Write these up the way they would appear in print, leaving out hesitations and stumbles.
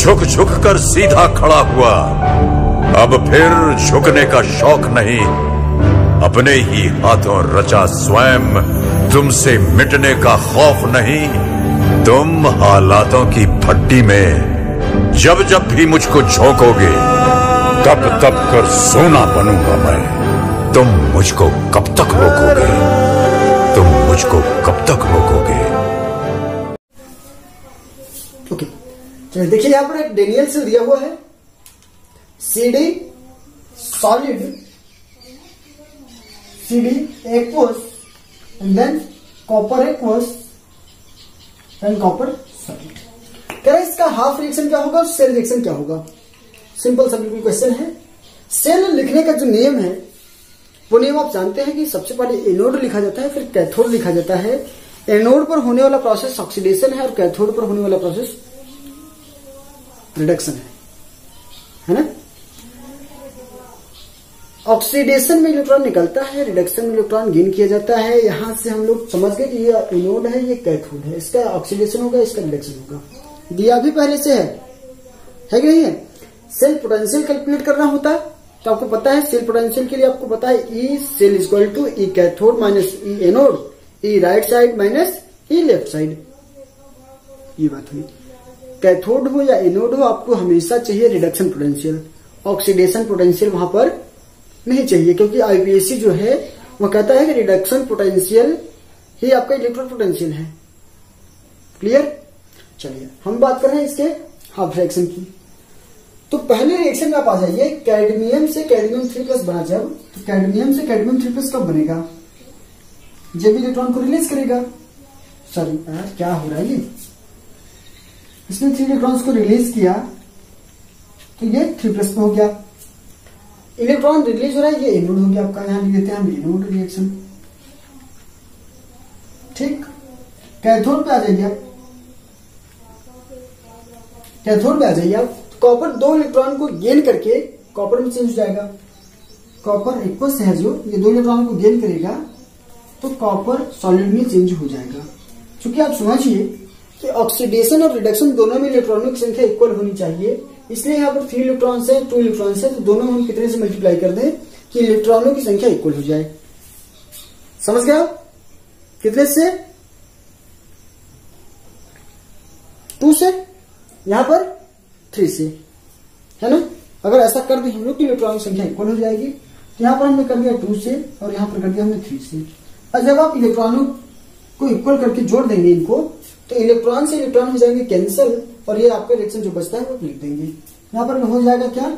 झुक झुक कर सीधा खड़ा हुआ। अब फिर झुकने का शौक नहीं, अपने ही हाथों रचा स्वयं तुमसे मिटने का खौफ नहीं। तुम हालातों की भट्टी में जब जब भी मुझको झोंकोगे, तब तब कर सोना बनूंगा मैं। तुम मुझको कब तक रोकोगे? तुम मुझको कब तक रोकोगे? ओके, चलिए देखिए यहाँ पर एक डेनियल से दिया हुआ है CD solid CD aqueous and than copper aqueous and copper solid. कह रहे इसका हाफ रिएक्शन क्या होगा और सेल रिएक्शन क्या होगा। सिंपल सा बिल्कुल क्वेश्चन है। सेल लिखने का जो नियम है वो नियम आप जानते हैं कि सबसे पहले एनोड लिखा जाता है, फिर कैथोड लिखा जाता है। एनोड पर होने वाला प्रोसेस ऑक्सीडेशन है और कैथोड पर होने वाला प्रोसेस रिडक्शन है ना। ऑक्सीडेशन में इलेक्ट्रॉन निकलता है, रिडक्शन में इलेक्ट्रॉन गेन किया जाता है। यहां से हम लोग समझ गए कि ये एनोड है, ये कैथोड है। इसका ऑक्सीडेशन होगा, इसका रिडक्शन होगा। दिया भी पहले से है कि नहीं है। सेल पोटेंशियल कैलकुलेट करना होता है तो आपको पता है सेल पोटेंशियल के लिए आपको पता है E cell is equal to E cathode minus E anode, E right side minus E left side. ये बात हुई। कैथोड हो या एनोड हो, आपको हमेशा चाहिए रिडक्शन पोटेंशियल। ऑक्सीडेशन पोटेंशियल वहां पर नहीं चाहिए, क्योंकि आईपीएससी जो है वो कहता है कि रिडक्शन पोटेंशियल ही आपका इलेक्ट्रॉन पोटेंशियल है। क्लियर। चलिए हम बात कर रहे हैं इसके हाफ रिएक्शन की। तो पहले रिएक्शन में आप आ जाइए, कैडमियम से कैडमियम 3+ बना। जब तो कैडमियम से कैडमियम 3+ कब बनेगा? जब इलेक्ट्रॉन को रिलीज करेगा। सॉरी यार, क्या हो रहा है ये, इसने 3 इलेक्ट्रॉन्स को रिलीज किया तो ये 3+ हो गया। इलेक्ट्रॉन रिलीज हो रहा है, ये एनोड हो गया आपका। यहां लिख देते हैं हम एनोड रिएक्शन। ठीक। कैथोड पे आ जाइए आप, कैथोड पे आ जाइए आप। कॉपर 2 इलेक्ट्रॉन को गेन करके कॉपर में चेंज हो जाएगा। कॉपर एक्वस है जो ये 2 इलेक्ट्रॉन को गेन करेगा तो कॉपर सॉलिड में चेंज हो जाएगा। क्योंकि आप समझिए कि ऑक्सीडेशन और रिडक्शन दोनों में इलेक्ट्रॉनों की संख्या इक्वल होनी चाहिए। इसलिए यहाँ पर 3 इलेक्ट्रॉन है, 2 इलेक्ट्रॉन है, तो दोनों हम कितने से मल्टीप्लाई कर दें कि इलेक्ट्रॉनों की संख्या इक्वल हो जाए। समझ गया? कितने से? 2 से, यहां पर 3 से, है ना। अगर ऐसा कर दें हम लोग कि इलेक्ट्रॉन की संख्या इक्वल हो जाएगी, तो यहां पर हमने कर दिया 2 से और यहां पर कर दिया हमने 3 से। और जब आप इलेक्ट्रॉनों को इक्वल करके जोड़ देंगे इनको, तो इलेक्ट्रॉन से इलेक्ट्रॉन हो जाएंगे कैंसिल और ये आपका रिएक्शन जो बचता है वो लिख देंगे। यहां पर हो जाएगा क्या,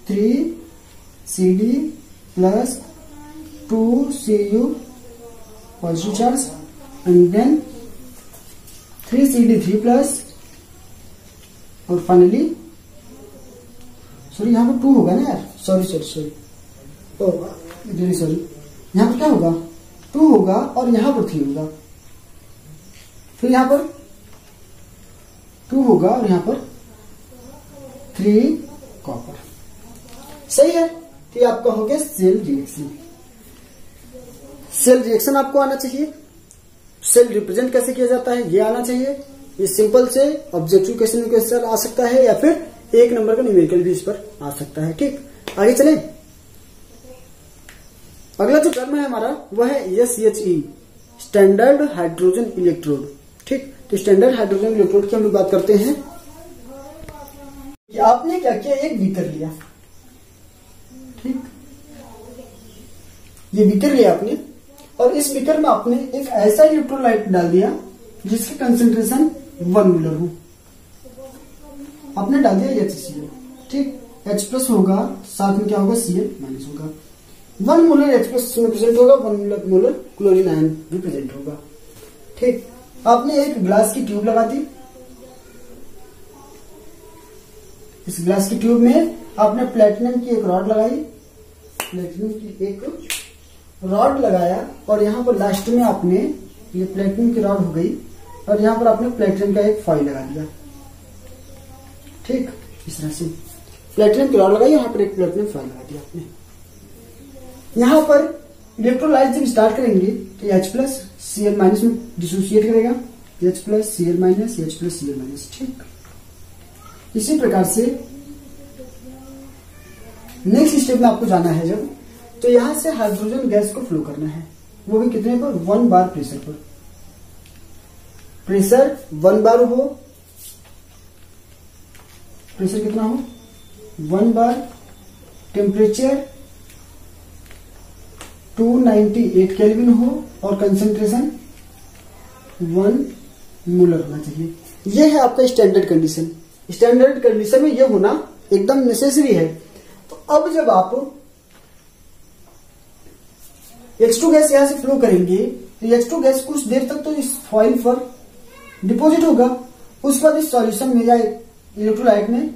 3CD plus 2Cu positive charge and then 3CD3 plus और फाइनली सॉरी यहां पर 2 होगा ना यार, सॉरी यहां पर क्या होगा, 2 होगा और यहां पर 3 होगा। फिर यहां पर 2 होगा और यहां पर 3 कॉपर। सही है। तो ये आपका हो गया सेल रिएक्शन। सेल रिएक्शन आपको आना चाहिए। सेल रिप्रेजेंट कैसे किया जाता है ये आना चाहिए। ये सिंपल से ऑब्जेक्टिव क्वेश्चन आ सकता है या फिर 1 नंबर का न्यूमेरिकल भी इस पर आ सकता है। ठीक, आगे चले। अगला जो टर्म है हमारा वह है SHE, स्टैंडर्ड हाइड्रोजन इलेक्ट्रोड। ठीक, तो स्टैंडर्ड हाइड्रोजन इलेक्ट्रोड की हम लोग बात करते हैं। आपने क्या किया, एक बीकर लिया। ठीक, ये बीकर लिया आपने और इस बीकर में आपने एक ऐसा इलेक्ट्रोलाइट डाल दिया जिसकी कंसेंट्रेशन 1 मोलर हो। आपने डाल दिया HCl। ठीक, H+ होगा, साथ में क्या होगा, Cl- होगा। 1 मोलर H+ में प्रेजेंट होगा, 1 मोलर क्लोरीन आयन भी प्रेजेंट होगा। ठीक, आपने एक ग्लास की ट्यूब लगा दी। इस ग्लास की ट्यूब में आपने प्लेटिनम की एक रॉड लगाई, प्लेटिनम की एक रॉड लगाया और यहां पर लास्ट में आपने ये प्लेटिनम की रॉड हो गई और यहां पर आपने प्लेटिनम का एक फॉइल लगा दिया। ठीक, इस तरह से प्लेटिनम की रॉड लगाई, यहां पर एक प्लेटिनम फॉइल लगा दिया आपने। यहां पर इलेक्ट्रोलाइट जब स्टार्ट करेंगे तो H+ Cl- में डिसोसिएट करेगा, H+ Cl-, H+ Cl-। ठीक, इसी प्रकार से नेक्स्ट स्टेप में आपको जाना है जब, तो यहां से हाइड्रोजन गैस को फ्लो करना है, वो भी कितने पर, 1 बार प्रेशर पर। प्रेशर 1 बार हो, प्रेशर कितना हो 1 बार, टेम्परेचर 298 केल्विन हो और कंसंट्रेशन 1 मोलर होना चाहिए। यह है आपका स्टैंडर्ड कंडीशन। स्टैंडर्ड कंडीशन में यह होना एकदम नेसेसरी है। तो अब जब आप H2 गैस यहां से फ्लो करेंगे तो H2 गैस कुछ देर तक तो इस फॉइल पर डिपॉजिट होगा, उसके बाद इस सॉल्यूशन में या इलेक्ट्रोलाइट में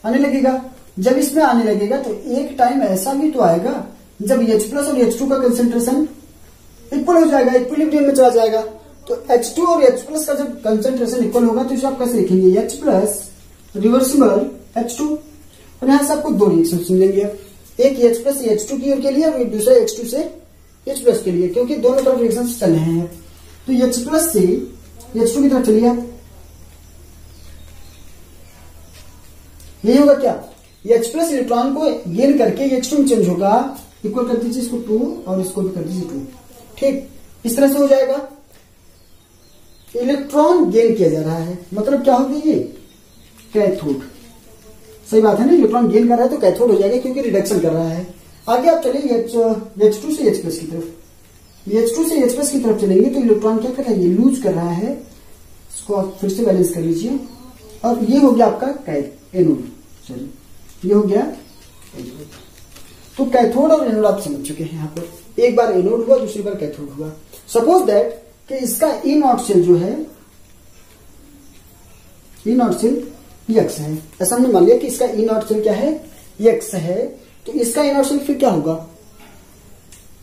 आने लगेगा। जब इसमें आने लगेगा तो एक टाइम ऐसा भी तो आएगा जब H+ और H2 का कंसेंट्रेशन इक्वल हो जाएगा, इक्विलिब्रियम में चला जाएगा। तो H2 और H+ का जब कंसेंट्रेशन इक्वल होगा तो इसे आप कैसे लिखेंगे, H+ रिवर्सिबल H2, और यहां से आपको 2 रिएक्शन समझेंगे, एक H+ से H2 की ओर के लिए और एक दूसरा H2 से H+ के लिए, क्योंकि दोनों तरफ रिएक्शन चल रहे हैं। तो H+ से H2 की तरफ चलिए, यही होगा क्या, H+ इलेक्ट्रॉन को गेन करके H2 में चेंज होगा, इक्वल कर दीजिए इसको 2 और इसको भी कर दीजिए 2, ठीक, इस तरह से हो जाएगा। इलेक्ट्रॉन गेन किया जा रहा है, मतलब क्या होगी ये, कैथोड, सही बात है ना, इलेक्ट्रॉन गेन कर रहा है तो कैथोड हो जाएगा क्योंकि रिडक्शन कर रहा है। आगे आप चलिए H2 से H+ की तरफ, H2 से H+ की तरफ चलेंगे तो इलेक्ट्रॉन क्या कर रहा है, ये लूज कर रहा है, इसको आप फिर से बैलेंस कर लीजिए, और ये हो गया आपका एनोड, सॉरी ये हो गया एनोड। तो कैथोड और एनोड आप समझ चुके हैं। यहाँ पर एक बार एनोड हुआ, दूसरी बार कैथोड हुआ। सपोज दैट कि इसका E0 सेल जो है, E0 सेल X है, ऐसा हमने मान लिया कि इसका E0 सेल क्या है, X है, तो इसका E0 सेल फिर क्या होगा,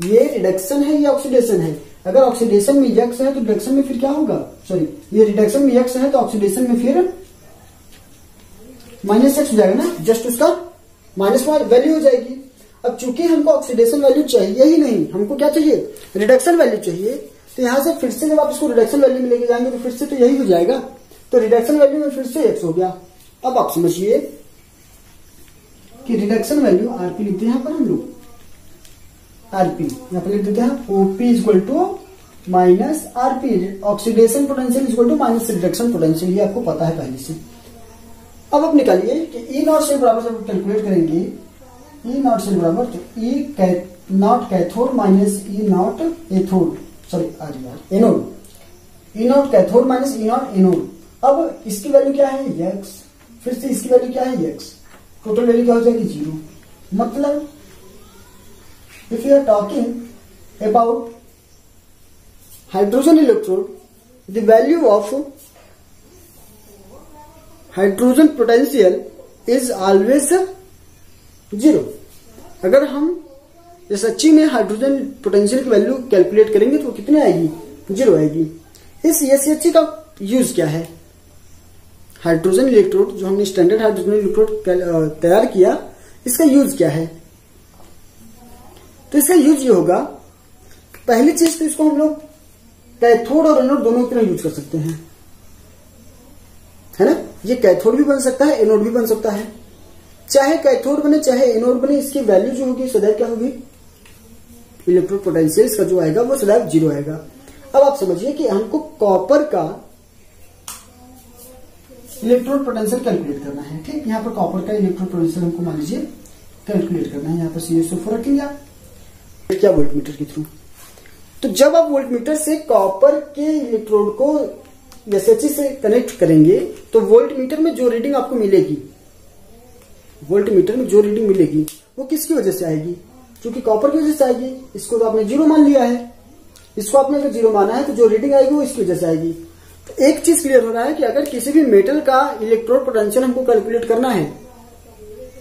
ये रिडक्शन है या ऑक्सीडेशन है। अगर ऑक्सीडेशन में X है तो रिडक्शन में फिर क्या होगा, सॉरी ये रिडक्शन में X है तो ऑक्सीडेशन में फिर -X हो जाएगा ना, जस्ट उसका माइनस वैल्यू हो जाएगी। अब चूंकि हमको ऑक्सीडेशन वैल्यू चाहिए ही नहीं, हमको क्या चाहिए, रिडक्शन वैल्यू चाहिए, तो यहां से फिर से जब आप इसको रिडक्शन वैल्यू में लेके जाएंगे तो फिर से तो यही हो जाएगा, तो रिडक्शन वैल्यू में फिर से X हो गया। अब आप समझिए कि रिडक्शन वैल्यू Rp लिखते हैं, यहां पर हम लोग Rp यहां पर लिख देते हैं, OP equal to minus Rp, oxidation potential equal to minus reduction potential, ये आपको पता है पहले से। अब आप निकालिए कि E0 सेल बराबर जब कैलकुलेट करेंगे, E0 सेल बराबर तो E0 cathode minus E0 anode, sorry anode, E0 cathode minus E0 anode. अब इसकी वैल्यू क्या है X, फिर से इसकी वैल्यू क्या है X, टोटल वैल्यू क्या हो जाएगी 0। मतलब if you are talking about hydrogen electrode, the value of hydrogen potential is always 0। अगर हम सच्ची में हाइड्रोजन पोटेंशियल की वैल्यू कैलकुलेट करेंगे तो कितने आएगी, 0 आएगी। इस SHC का यूज क्या है, हाइड्रोजन इलेक्ट्रोड जो हमने स्टैंडर्ड हाइड्रोजन इलेक्ट्रोड तैयार किया, इसका यूज क्या है, तो इसका यूज ये होगा, पहली चीज तो इसको हम लोग कैथोड और एनोड दोनों की तरह यूज कर सकते हैं, है ना, ये कैथोड भी बन सकता है, एनोड भी बन सकता है। चाहे कैथोड बने चाहे एनोड बने, इसकी वैल्यू जो होगी सदैव क्या होगी, इलेक्ट्रोड पोटेंशियल इसका जो आएगा वो सदैव 0 आएगा। अब आप समझिए कि हमको कॉपर का इलेक्ट्रोड पोटेंशियल कैलकुलेट करना है, ठीक, यहाँ पर कॉपर का इलेक्ट्रोड पोटेंशियल हमको मान लीजिए कैलकुलेट करना है। यहाँ पर CSO4 रखेंगे आप क्या, वोल्टमीटर के थ्रू। तो जब आप वोल्टमीटर से कॉपर के इलेक्ट्रोड को SHC से कनेक्ट करेंगे तो वोल्टमीटर में जो रीडिंग आपको मिलेगी, वोल्टमीटर में जो रीडिंग मिलेगी वो किसकी वजह से आएगी, क्योंकि कॉपर की वजह से आएगी। इसको तो आपने 0 मान लिया है, इसको आपने अगर 0 माना है तो जो रीडिंग आएगी वो इसकी वजह से आएगी। तो एक चीज क्लियर हो रहा है कि अगर किसी भी मेटल का इलेक्ट्रोड पोटेंशियल हमको कैलकुलेट करना है,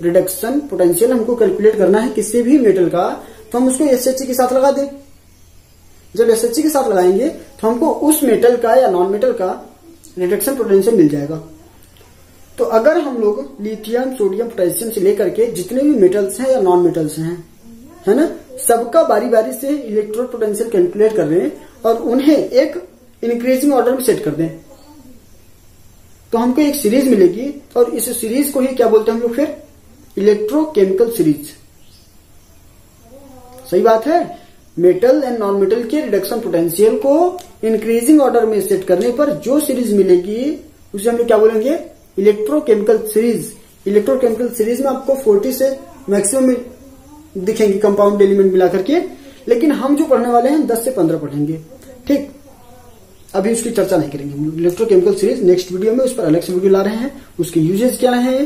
रिडक्शन पोटेंशियल हमको कैलकुलेट करना है किसी भी मेटल का, तो हम उसको SHC के साथ लगा दें। जब SHC के साथ लगाएंगे तो हमको उस मेटल का या नॉन मेटल का रिडक्शन पोटेंशियल मिल जाएगा। तो अगर हम लोग लिथियम, सोडियम, पोटेशियम से लेकर के जितने भी मेटल्स हैं या नॉन मेटल्स हैं, है ना, सबका बारी बारी से इलेक्ट्रोड पोटेंशियल कैलकुलेट कर रहे हैं और उन्हें एक इंक्रीजिंग ऑर्डर में सेट कर दें। तो हमको एक सीरीज मिलेगी और इस सीरीज को ही क्या बोलते हैं हम लोग फिर? Electrochemical series. सही बात है। मेटल एंड नॉन मेटल के रिडक्शन पोटेंशियल को इंक्रीजिंग ऑर्डर में सेट करने पर जो सीरीज मिलेगी उसे हम लोग क्या बोलेंगे? Electrochemical series. इलेक्ट्रोकेमिकल सीरीज में आपको 40 से मैक्सिमम दिखेंगे कंपाउंड एलिमेंट मिला करके, लेकिन हम जो पढ़ने वाले हैं 10 से 15 पढ़ेंगे। ठीक, अभी उसकी चर्चा नहीं करेंगे हम लोग। इलेक्ट्रोकेमिकल सीरीज नेक्स्ट वीडियो में, उस पर अलग से वीडियो ला रहे हैं। उसके यूजेस क्या है,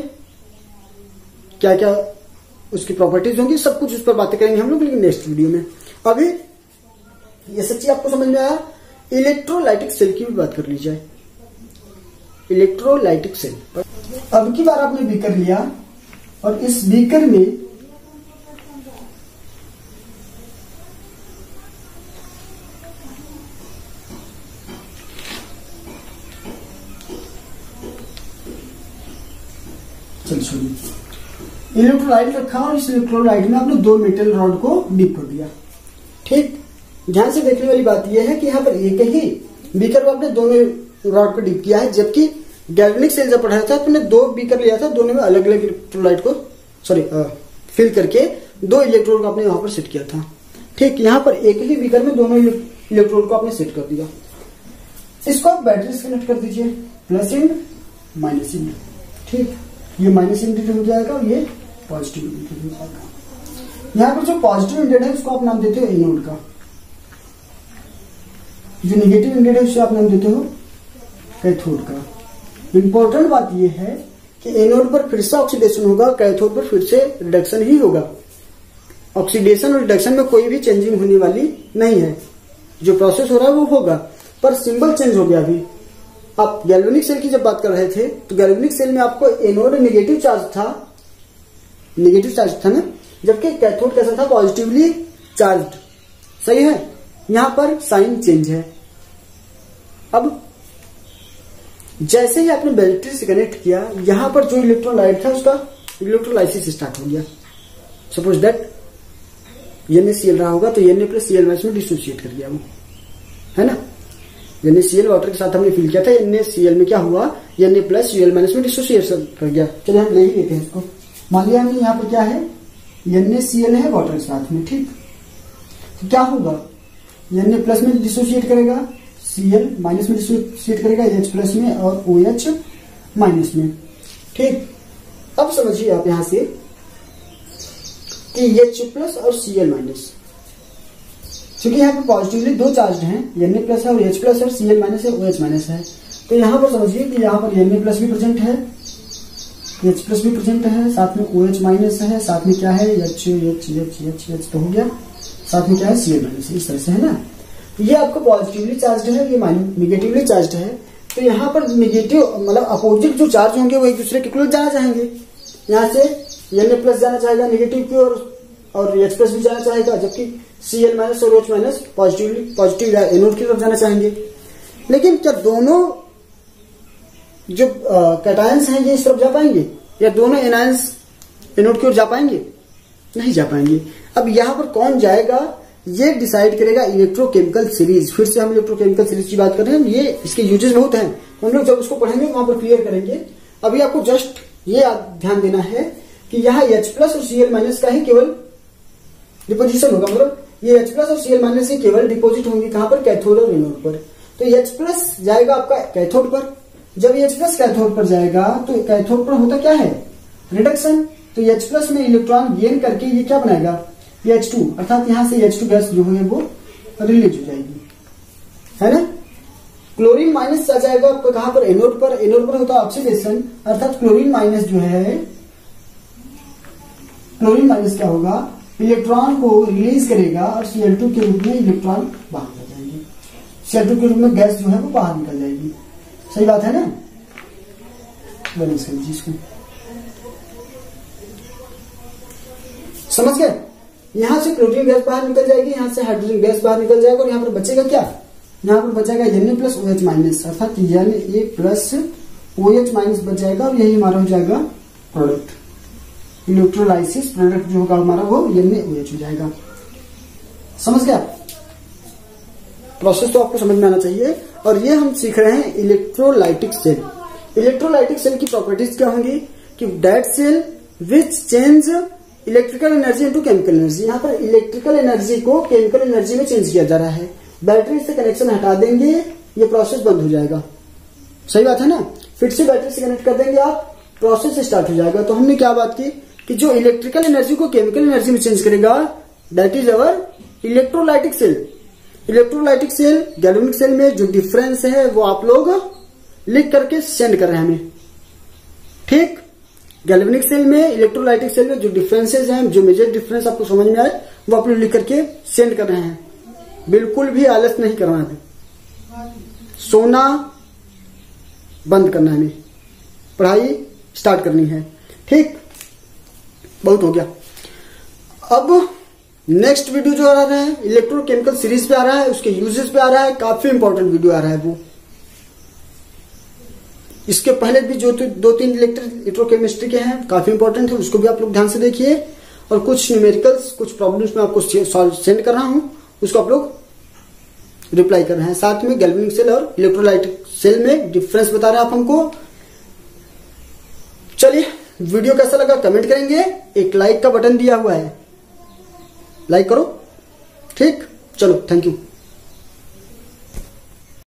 क्या क्या उसकी प्रॉपर्टीज होंगी, सब कुछ उस पर बातें करेंगे हम लोग, लेकिन नेक्स्ट वीडियो में। अभी ये सब चीज आपको समझ में आया। इलेक्ट्रोलाइटिक सेल की भी बात कर ली जाए। इलेक्ट्रोलाइटिक सेल, अब की बार आपने बीकर लिया और इस बीकर में इलेक्ट्रोलाइट रखा और इस इलेक्ट्रोलाइट में आपने 2 मेटल रॉड को डीप कर दिया। ठीक, ध्यान से देखने वाली बात यह है कि यहाँ पर एक ही बीकर में आपने दोनों रॉड को डीप किया है, जबकि गैल्वेनिक सेल जब पढ़ाया था तो हमने 2 बीकर लिया था, दोनों में अलग अलग इलेक्ट्रोलाइट को फिल करके 2 इलेक्ट्रोड को आपने वहां पर सेट किया था। ठीक, यहाँ पर एक ही बीकर में दोनों इलेक्ट्रोड को आपने सेट कर दिया। इसको आप बैटरी से कनेक्ट कर दीजिए, प्लस एंड माइनस एंड। ठीक, ये माइनस इंडिकेटर हो जाएगा और ये पॉजिटिव इंडिकेटर हो जाएगा। यहाँ पर जो पॉजिटिव इंडिकेटर है उसको आप नाम देते हो एनोड का, जो नेगेटिव इंडिकेटर है उससे आप नाम देते हो कैथोड का। इंपॉर्टेंट बात यह है कि एनोड पर फिर से ऑक्सीडेशन होगा, कैथोड पर फिर से रिडक्शन ही होगा। ऑक्सीडेशन और रिडक्शन में कोई भी चेंजिंग होने वाली नहीं है। जो प्रोसेस हो रहा है वो होगा, पर सिंबल चेंज हो गया। अभी आप गैल्वेनिक सेल की जब बात कर रहे थे तो गैल्वेनिक सेल में आपको एनोड नेगेटिव चार्ज था ना, जबकि कैथोड कैसा था? Positively charged. सही है, यहां पर साइन चेंज है। अब जैसे ही आपने बैटरी से कनेक्ट किया, यहां पर जो इलेक्ट्रोलाइट था उसका इलेक्ट्रोलाइसिस स्टार्ट हो गया। सपोज दैट NaCl रहा होगा तो Na प्लस Cl माइनस में डिसोसिएट कर गया वो, है ना। NaCl वाटर के साथ हमने फिल किया था, NaCl में क्या हुआ? Na प्लस Cl माइनस में डिसोसिएशन कर गया। चलिए हम ले ही लेते हैं इसको। मान लिया हमने यहाँ पर क्या है? NaCl है वाटर के साथ में। ठीक, तो क्या होगा? Na प्लस में डिसोसिएट करेगा, Cl माइनस में डिसोसिएट करेगा H प्लस में और OH माइनस में। ठीक, अब समझिए आप यहां से कि H प्लस और Cl माइनस, क्योंकि यहाँ पर पॉजिटिवली 2 चार्ज हैं, Na प्लस है और H प्लस है, Cl माइनस है, OH माइनस है। तो यहाँ पर समझिए कि यहाँ पर Na प्लस भी प्रेजेंट है, H प्लस भी प्रेजेंट है, साथ में OH माइनस है, साथ में क्या है? H तो हो गया, साथ में क्या है? Cl minus. इस तरह से है ना। ये आपको पॉजिटिवली चार्ज है, ये निगेटिवली चार्ज है। तो यहाँ पर निगेटिव मतलब अपोजिट जो चार्ज होंगे वो एक दूसरे के क्लोज जाना चाहेंगे। यहाँ से Na प्लस जाना चाहेगा नेगेटिव की और H प्लस भी जाना चाहेगा, जबकि Cl माइनस और OH माइनस पॉजिटिव एनोड की तरफ जाना चाहेंगे। लेकिन क्या दोनों जो कैटायंस हैं ये इस तरफ जा पाएंगे, या दोनों एनायंस एनोड की ओर जा पाएंगे? नहीं जा पाएंगे। अब यहाँ पर कौन जाएगा ये डिसाइड करेगा इलेक्ट्रोकेमिकल सीरीज। फिर से हम इलेक्ट्रोकेमिकल सीरीज की बात कर रहे हैं, ये इसके यूजेस बहुत हैं, हम लोग जब उसको पढ़ेंगे वहां पर क्लियर करेंगे। अभी आपको जस्ट ये ध्यान देना है कि यहाँ H प्लस और Cl माइनस का ही केवल डिपोजिशन होगा, मतलब ये H प्लस और Cl माइनस ही केवल डिपोजिट होंगे कहां पर? कैथोड और एनोड पर। तो H प्लस जाएगा आपका कैथोड पर। जब H प्लस कैथोड पर जाएगा तो कैथोड पर होता क्या है? रिडक्शन। तो H प्लस में इलेक्ट्रॉन गेन करके ये क्या बनाएगा? H2, अर्थात यहां से H2 गैस जो है वो रिलीज हो जाएगी, है ना। क्लोरीन माइनस आ जाएगा आपको कहां पर? एनोड पर। एनोड पर होता है ऑक्सीडेशन, अर्थात क्लोरीन माइनस जो है, क्लोरीन माइनस क्या होगा? इलेक्ट्रॉन को रिलीज करेगा और Cl2 के रूप में इलेक्ट्रॉन बाहर निकल जाएंगे। Cl2 के रूप में गैस जो है वो बाहर निकल जाएगी। सही बात है ना। बैलेंस कर लीजिए इसको, समझ गए। यहां से क्लोरीन गैस बाहर निकल जाएगी, यहां से हाइड्रोजन गैस बाहर निकल जाएगा और यहां पर बचेगा क्या? यहां पर बचेगा Na प्लस OH माइनस, अर्थात Na प्लस OH माइनस बच जाएगा और यही हमारा हो जाएगा प्रोडक्ट। इलेक्ट्रोलाइसिस प्रोडक्ट जो होगा हमारा वो NaOH हो जाएगा। समझ गया? प्रोसेस तो आपको समझ में आना चाहिए। और ये हम सीख रहे हैं इलेक्ट्रोलाइटिक सेल। इलेक्ट्रोलाइटिक सेल की प्रॉपर्टीज क्या होंगी कि that cell which change electrical energy into chemical energy. यहाँ पर इलेक्ट्रिकल एनर्जी को केमिकल एनर्जी में चेंज किया जा रहा है। बैटरी से कनेक्शन हटा देंगे, ये प्रोसेस बंद हो जाएगा। सही बात है ना। फिर से बैटरी से कनेक्ट कर देंगे आप, प्रोसेस स्टार्ट हो जाएगा। तो हमने क्या बात की कि जो इलेक्ट्रिकल एनर्जी को केमिकल एनर्जी में चेंज करेगा that is our electrolytic cell. Electrolytic cell galvanic cell में जो डिफरेंस है वो आप लोग लिख करके सेंड कर रहे हैं हमें। ठीक, गैल्वेनिक सेल में इलेक्ट्रोलाइटिक सेल में जो डिफरेंसेज हैं, जो मेजर डिफरेंस आपको समझ में आए वो आप लोग लिख करके सेंड कर रहे हैं। बिल्कुल भी आलस नहीं करना है, सोना बंद करना है, हमें पढ़ाई स्टार्ट करनी है। ठीक, बहुत हो गया। अब नेक्स्ट वीडियो जो आ रहा है इलेक्ट्रोकेमिकल सीरीज पे आ रहा है, उसके यूजेस पे आ रहा है। काफी इंपॉर्टेंट वीडियो आ रहा है वो। इसके पहले भी जो 2-3 इलेक्ट्रोकेमिस्ट्री के हैं काफी इंपॉर्टेंट है, उसको भी आप लोग ध्यान से देखिए। और कुछ न्यूमेरिकल्स, कुछ प्रॉब्लम्स में आपको सेंड कर रहा हूं, उसको आप लोग रिप्लाई कर रहे हैं। साथ में गैल्वेनिक सेल और इलेक्ट्रोलाइटिक सेल में डिफरेंस बता रहे हैं आप हमको। चलिए, वीडियो कैसा लगा कमेंट करेंगे। एक लाइक का बटन दिया हुआ है, लाइक करो। ठीक, चलो, थैंक यू।